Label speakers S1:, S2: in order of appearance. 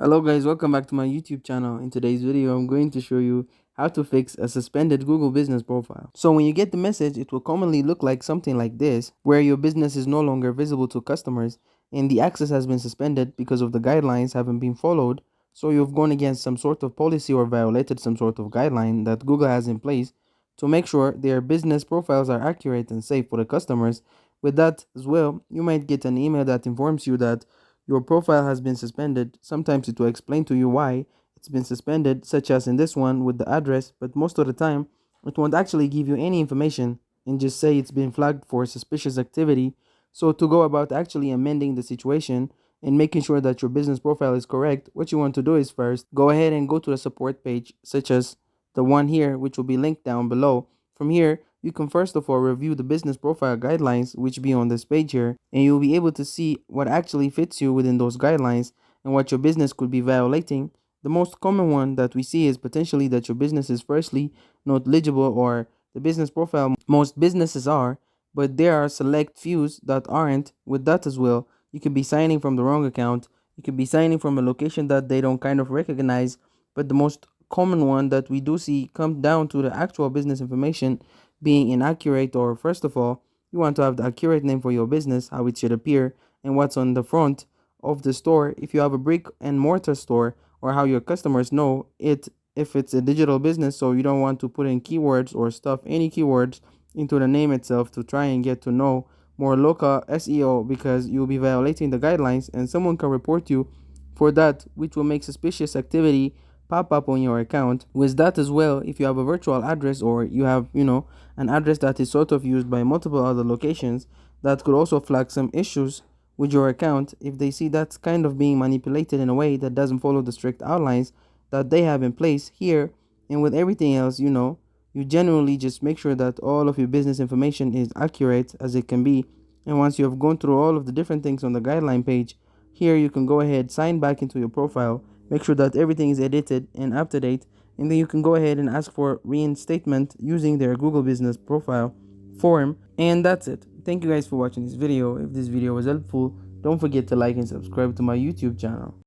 S1: Hello guys, welcome back to my YouTube channel. In today's video, I'm going to show you how to fix a suspended Google business profile. So when you get the message, it will commonly look like something like this, where your business is no longer visible to customers and the access has been suspended because of the guidelines haven't been followed. So you've gone against some sort of policy or violated some sort of guideline that Google has in place to make sure their business profiles are accurate and safe for the customers. With that as well, you might get an email that informs you that your profile has been suspended. Sometimes it will explain to you why it's been suspended, such as in this one with the address, but most of the time it won't actually give you any information and just say it's been flagged for suspicious activity. So to go about actually amending the situation and making sure that your business profile is correct, what you want to do is first go ahead and go to the support page, such as the one here, which will be linked down below. From here, you can first of all review the business profile guidelines, which be on this page here, and you'll be able to see what actually fits you within those guidelines and what your business could be violating. The most common one that we see is potentially that your business is firstly not legible, or the business profile most businesses are, but there are select fews that aren't. With that as well, you could be signing from the wrong account, you could be signing from a location that they don't kind of recognize. But the most common one that we do see comes down to the actual business information being inaccurate. Or first of all, you want to have the accurate name for your business, how it should appear and what's on the front of the store if you have a brick and mortar store, or how your customers know it if it's a digital business. So you don't want to put in keywords or stuff any keywords into the name itself to try and get to know more local SEO, because you'll be violating the guidelines and someone can report you for that, which will make suspicious activity pop up on your account. With that as well, if you have a virtual address, or you have an address that is sort of used by multiple other locations, that could also flag some issues with your account if they see that's kind of being manipulated in a way that doesn't follow the strict outlines that they have in place here. And with everything else, you generally just make sure that all of your business information is accurate as it can be. And once you have gone through all of the different things on the guideline page, here you can go ahead, sign back into your profile, make sure that everything is edited and up to date, and then you can go ahead and ask for reinstatement using their Google Business Profile form. And that's it. Thank you guys for watching this video. If this video was helpful, don't forget to like and subscribe to my YouTube channel.